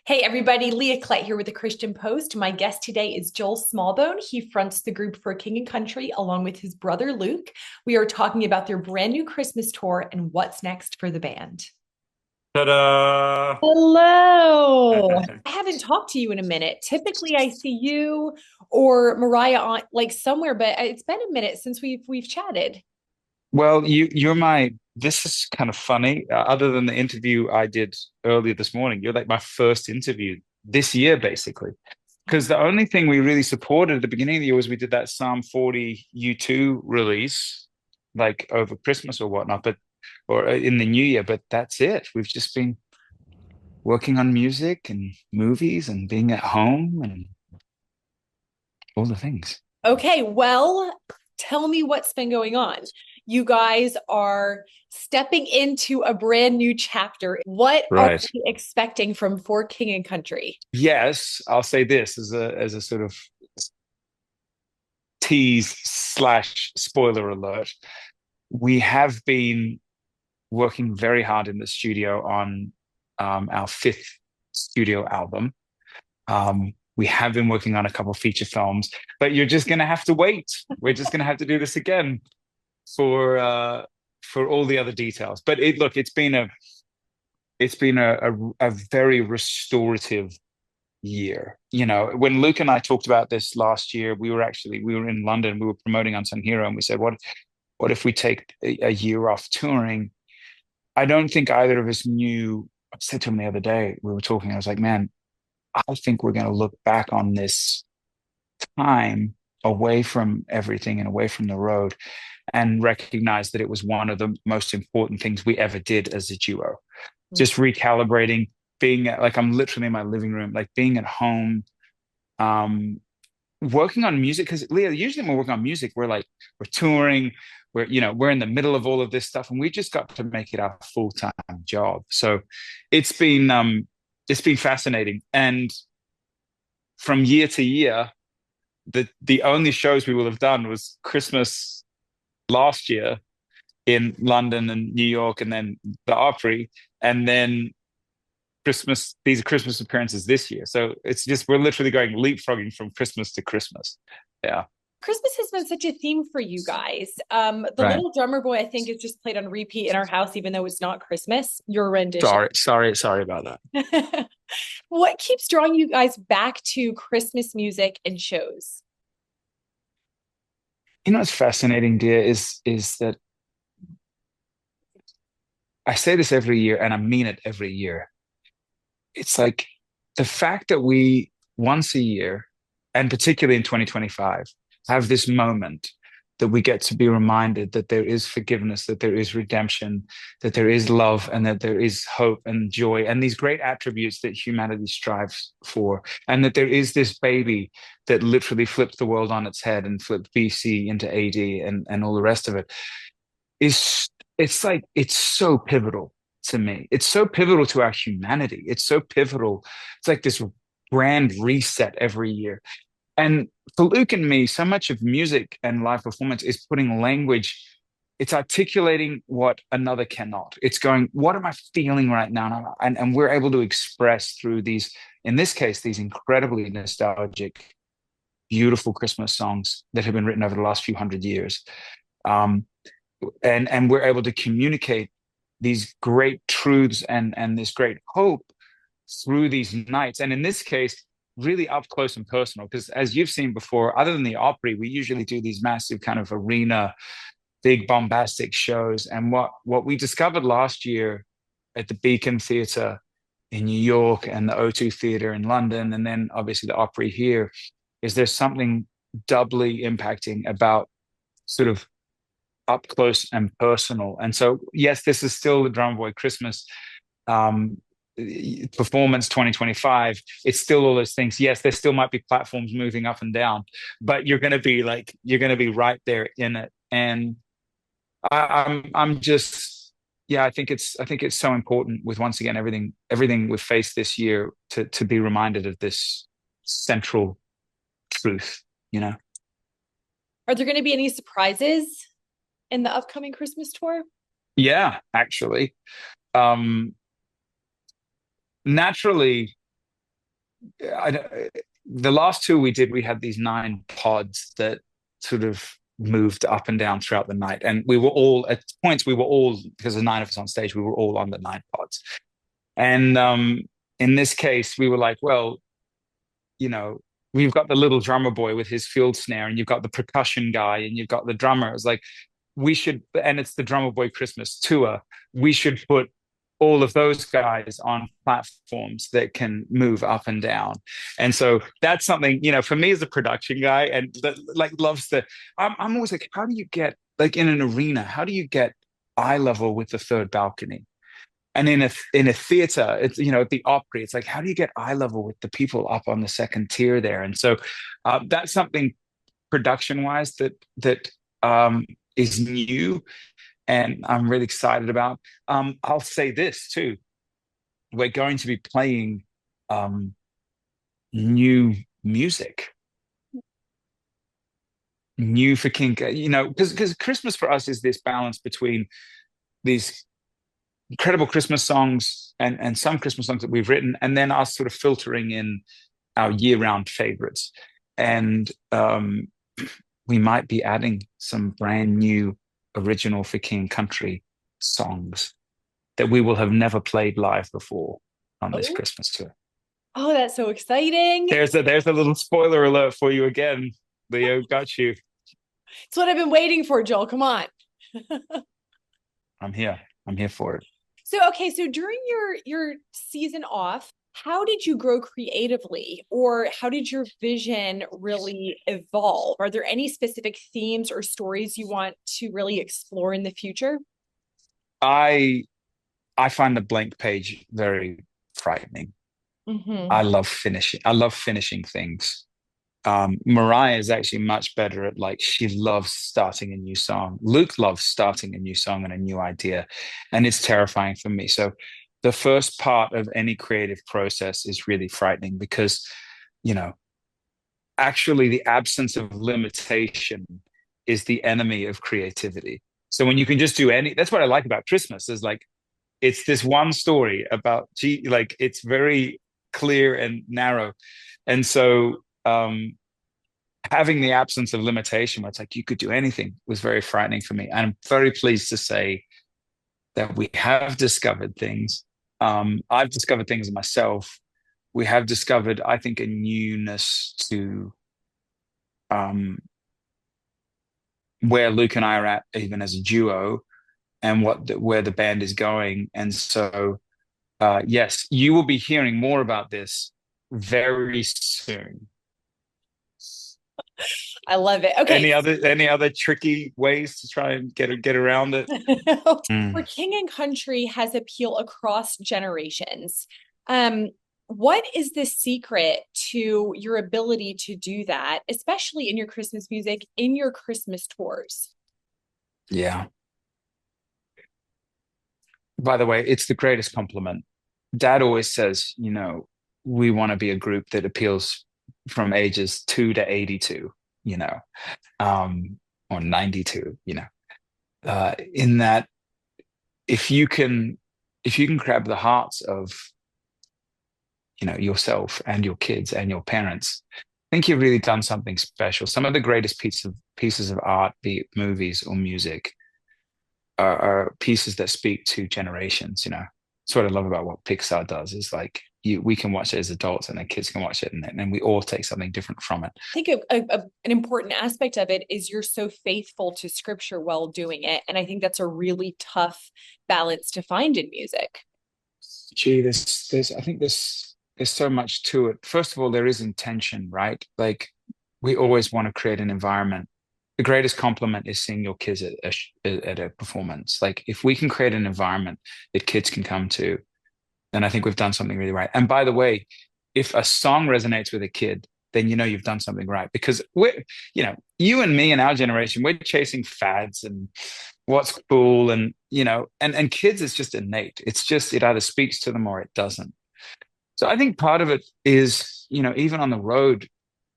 Hey everybody, Leah Klett here with the Christian Post. My guest today is Joel Smallbone. He fronts the group For King and Country along with his brother Luke. We are talking about their brand new Christmas tour and what's next for the band. Ta-da! Hello. I haven't talked to you in a minute. Typically I see you or Mariah on like somewhere, but it's been a minute since we've chatted. Well, you're my. This is kind of funny. Other than the interview I did earlier this morning, you're like my first interview this year, basically. Because the only thing we really supported at the beginning of the year was we did that Psalm 40 U2 release, like over Christmas or whatnot, but or in the new year. But that's it. We've just been working on music and movies and being at home and all the things. Okay, well, tell me what's been going on. You guys are stepping into a brand new chapter. What are Right. you expecting from For King and Country? Yes, I'll say this as a sort of tease slash spoiler alert. We have been working very hard in the studio on our fifth studio album. We have been working on a couple feature films, but you're just going to have to wait. We're just going to have to do this again for for all the other details. But look, it's been a very restorative year. You know, when Luke and I talked about this last year, we were in London, we were promoting Unsung Hero, and we said, what if we take a year off touring? I don't think either of us knew. I said to him the other day, we were talking, I was like, man, I think we're going to look back on this time away from everything and away from the road and recognize that it was one of the most important things we ever did as a duo. Just recalibrating, being like I'm literally in my living room, like being at home, um, working on music. Because Leah, usually when we're working on music, we're touring, we're in the middle of all of this stuff, and we just got to make it our full-time job. So it's been um it's been fascinating. And from year to year, the only shows we will have done was Christmas last year in London and New York, and then the Opry, and then Christmas. These are Christmas appearances this year. So it's just we're literally going leapfrogging from Christmas to Christmas. Yeah, Christmas has been such a theme for you guys. The right. Little Drummer Boy, I think, is just played on repeat in our house, even though it's not Christmas. Your rendition. Sorry about that. What keeps drawing you guys back to Christmas music and shows? You know what's fascinating, dear, is that I say this every year and I mean it every year. It's like the fact that we once a year, and particularly in 2025, have this moment that we get to be reminded that there is forgiveness, that there is redemption, that there is love, and that there is hope and joy, and these great attributes that humanity strives for, and that there is this baby that literally flipped the world on its head and flipped BC into AD and all the rest of it is it's like it's so pivotal to me. It's so pivotal to our humanity. It's so pivotal. It's like this grand reset every year. And for Luke and me, so much of music and live performance is putting language, it's articulating what another cannot. It's going, what am I feeling right now? And we're able to express through these, in this case, these incredibly nostalgic, beautiful Christmas songs that have been written over the last few hundred years. Um, and we're able to communicate these great truths and this great hope through these nights. And in this case, really up close and personal. Because as you've seen before, other than the Opry, we usually do these massive kind of arena, big bombastic shows. And what we discovered last year at the Beacon Theatre in New York and the O2 Theatre in London, and then obviously the Opry here, is there's something doubly impacting about sort of up close and personal. And so, yes, this is still the Drum Boy Christmas um, performance 2025. It's still all those things. Yes, there still might be platforms moving up and down, but you're going to be right there in it. And I'm just, yeah, I think it's so important with once again everything we've faced this year to be reminded of this central truth. You know. Are there going to be any surprises in the upcoming Christmas tour? Yeah, actually. Um, Naturally, the last two we did, we had these nine pods that sort of moved up and down throughout the night. And we were all, at points, we were all, because there's nine of us on stage, we were all on the nine pods. And in this case, we were like, well, you know, we've got the little drummer boy with his field snare, and you've got the percussion guy, and you've got the drummer. It's like, we should, and it's the Drummer Boy Christmas tour. We should put all of those guys on platforms that can move up and down. And so that's something, for me as a production guy and that like loves the, I'm always like, how do you get, like in an arena, how do you get eye level with the third balcony? And in a theater, it's at the Opry, it's like, how do you get eye level with the people up on the second tier there? And so that's something production wise that is new and I'm really excited about. I'll say this too: we're going to be playing new music, new for King, because Christmas for us is this balance between these incredible Christmas songs and some Christmas songs that we've written, and then us sort of filtering in our year-round favorites. And we might be adding some brand new original for King Country songs that we will have never played live before on this Oh, Christmas tour. oh, that's so exciting. There's a little spoiler alert for you again. Leo, got you. It's what I've been waiting for, Joel. Come on. I'm here. I'm here for it. So, okay, so during your season off, how did you grow creatively, or how did your vision really evolve? Are there any specific themes or stories you want to really explore in the future? I I find the blank page very frightening. Mm-hmm. I love finishing things. Mariah is actually much better at, like, she loves starting a new song. Luke loves starting a new song and a new idea, and it's terrifying for me. So the first part of any creative process is really frightening because, you know, actually the absence of limitation is the enemy of creativity. So when you can just do any, that's what I like about Christmas is like, it's this one story about, like, it's very clear and narrow. And so, having the absence of limitation where it's like you could do anything was very frightening for me. And I'm very pleased to say that we have discovered things. I've discovered things in myself. We have discovered, I think, a newness to um, where Luke and I are at, even as a duo, and where the band is going. And so, yes, you will be hearing more about this very soon. I love it. Okay. Any other tricky ways to try and get around it? For Mm. King and Country has appeal across generations. Um, what is the secret to your ability to do that, especially in your Christmas music, in your Christmas tours? Yeah. By the way, it's the greatest compliment. Dad always says, we want to be a group that appeals from ages 2 to 82, you know, or 92, in that if you can grab the hearts of, yourself and your kids and your parents, I think you've really done something special. Some of the greatest pieces of art, be it movies or music, are pieces that speak to generations. That's what I love about what Pixar does, is like we can watch it as adults and the kids can watch it, and we all take something different from it. I think an important aspect of it is you're so faithful to scripture while doing it. And I think that's a really tough balance to find in music. Gee, I think there's so much to it. First of all, there is intention, right? Like, we always want to create an environment. The greatest compliment is seeing your kids at a performance. Like, if we can create an environment that kids can come to, then I think we've done something really right. And by the way, if a song resonates with a kid, then you've done something right, because you and me and our generation, we're chasing fads and what's cool, and and kids, it's just innate. It's just, it either speaks to them or it doesn't. So I think part of it is, even on the road,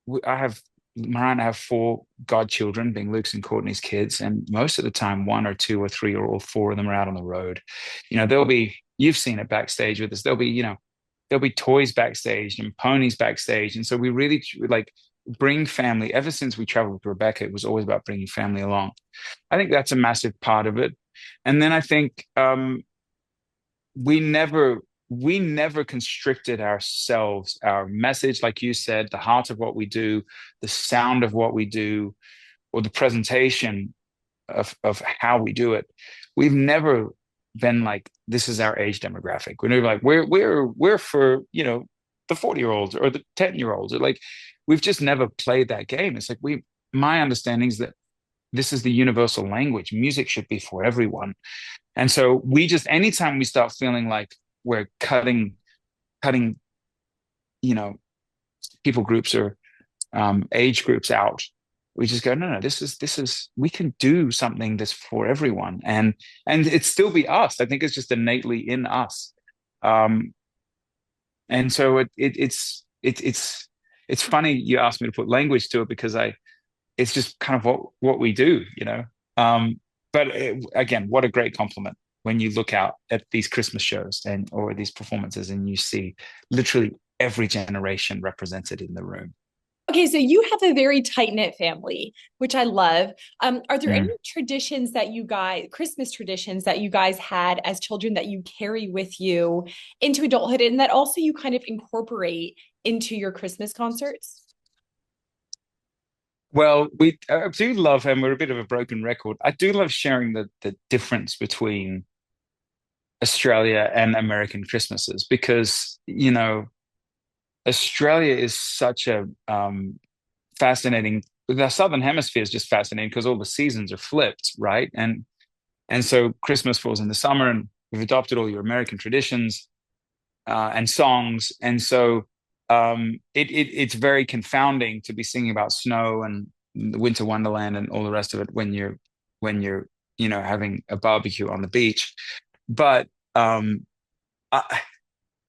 Mariah and I have four godchildren, being Luke's and Courtney's kids, and most of the time, one or two or three or all four of them are out on the road. You've seen it backstage with us. There'll be, there'll be toys backstage and ponies backstage. And so we really like bring family. Ever since we traveled with Rebecca, it was always about bringing family along. I think that's a massive part of it. And then I think we never we never constricted ourselves, our message, like you said, the heart of what we do, the sound of what we do, or the presentation of how we do it. We've never been like, this is our age demographic. We're never like, we're for, the 40-year-olds or the 10-year-olds. Or like, we've just never played that game. It's like my understanding is that this is the universal language. Music should be for everyone. And so we just, anytime we start feeling like we're cutting, you know, people groups or age groups out, we just go, no, no, this is we can do something that's for everyone, and it still be us. I think it's just innately in us. Um, and so it's funny you asked me to put language to it because it's just kind of what we do. But again, what a great compliment when you look out at these Christmas shows and or these performances and you see literally every generation represented in the room. Okay, so you have a very tight-knit family, which I love. Are there any Mm. traditions that you guys, Christmas traditions that you guys had as children that you carry with you into adulthood and that also you kind of incorporate into your Christmas concerts? Well, we do love, and we're a bit of a broken record. I do love sharing the difference between Australia and American Christmases because, Australia is such a fascinating. The Southern Hemisphere is just fascinating because all the seasons are flipped, right? And so Christmas falls in the summer, and we've adopted all your American traditions and songs, and so it's very confounding to be singing about snow and the winter wonderland and all the rest of it when you're having a barbecue on the beach. But I,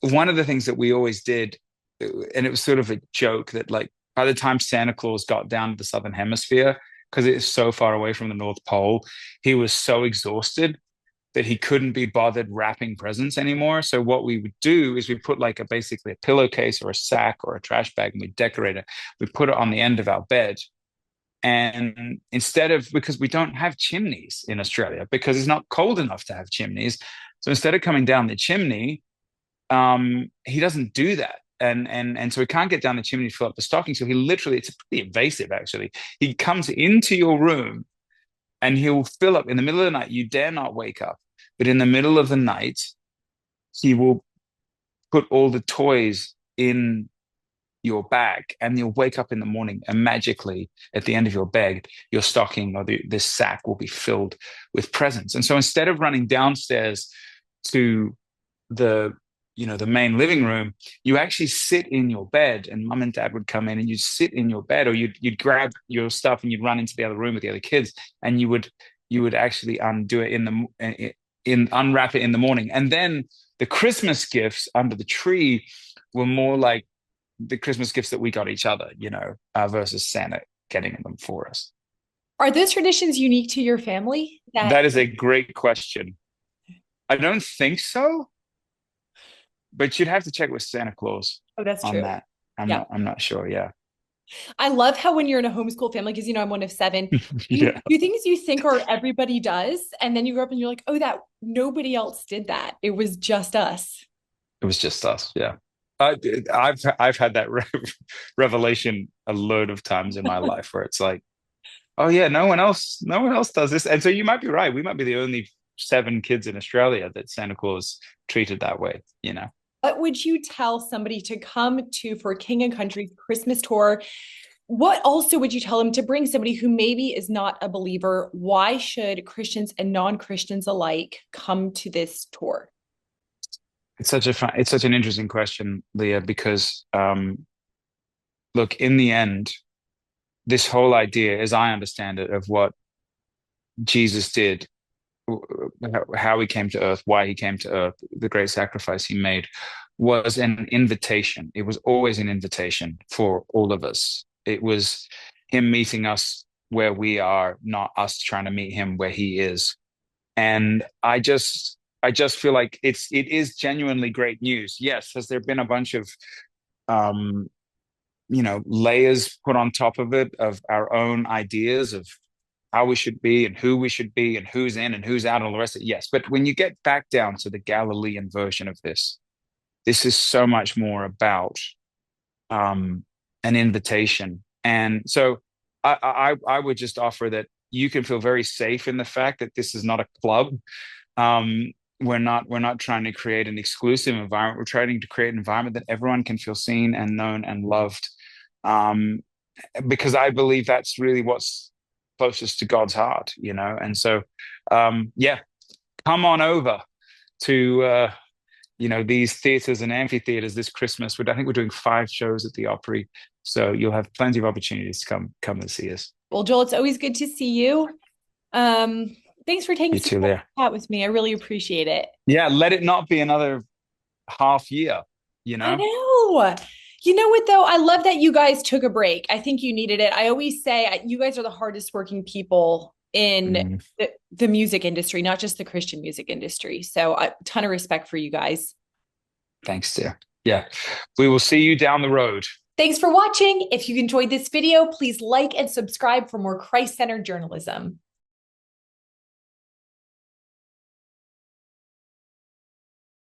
one of the things that we always did, and it was sort of a joke that like by the time Santa Claus got down to the Southern Hemisphere, because it is so far away from the North Pole, he was so exhausted that he couldn't be bothered wrapping presents anymore. So what we would do is we put like basically a pillowcase or a sack or a trash bag and we decorate it. We put it on the end of our bed. And instead of, because we don't have chimneys in Australia, because it's not cold enough to have chimneys. So instead of coming down the chimney, he doesn't do that. And so he can't get down the chimney to fill up the stocking. So he literally, it's pretty invasive actually. He comes into your room and he'll fill up in the middle of the night. You dare not wake up, but in the middle of the night, he will put all the toys in your bag, and you'll wake up in the morning and magically at the end of your bed, your stocking or this sack will be filled with presents. And so instead of running downstairs to the the main living room, you actually sit in your bed, and mum and dad would come in and you'd sit in your bed, or you'd grab your stuff and you'd run into the other room with the other kids, and you would actually undo it in unwrap it in the morning. And then the Christmas gifts under the tree were more like the Christmas gifts that we got each other, versus Santa getting them for us. Are those traditions unique to your family? That That is a great question. I don't think so, but you'd have to check with Santa Claus Oh, that's on true. that. I'm Yeah. not. I'm not sure. Yeah. I love how when you're in a homeschool family, because I'm one of seven, you Yeah. do things you think are everybody does, and then you grow up and you're like, oh, that nobody else did that. It was just us. It was just us. Yeah. I, I've had that revelation a load of times in my life where it's like, oh yeah, no one else does this. And so you might be right. We might be the only seven kids in Australia that Santa Claus treated that way. What would you tell somebody to come to for King and Country's Christmas tour? What also would you tell them to bring somebody who maybe is not a believer? Why should Christians and non-Christians alike come to this tour? It's such an interesting question, Leah, because look, in the end, this whole idea, as I understand it, of what Jesus did, how he came to earth, why he came to earth, the great sacrifice he made, was an invitation. It was always an invitation for all of us. It was him meeting us where we are, not us trying to meet him where he is. And I just I just feel like it is genuinely great news. Yes, has there been a bunch of um, layers put on top of it of our own ideas of how we should be and who we should be and who's in and who's out and all the rest of it? Yes. But when you get back down to the Galilean version of this is so much more about um, an invitation. And so I would just offer that you can feel very safe in the fact that this is not a club. Um, we're not trying to create an exclusive environment. We're trying to create an environment that everyone can feel seen and known and loved. Um, because I believe that's really what's closest to God's heart, And so, yeah, come on over to these theaters and amphitheaters this Christmas. I think we're doing 5 shows at the Opry, so you'll have plenty of opportunities to come and see us. Well, Joel, it's always good to see you. Um, Thanks for taking You some too, time to there. chat with me. I really appreciate it. Yeah, let it not be another half year, I know. You know what, though? I love that you guys took a break. I think you needed it. I always say you guys are the hardest working people in Mm, the music industry, not just the Christian music industry. So a ton of respect for you guys. thanks, dear. Yeah, we will see you down the road. Thanks for watching. If you enjoyed this video, please like and subscribe for more Christ-centered journalism.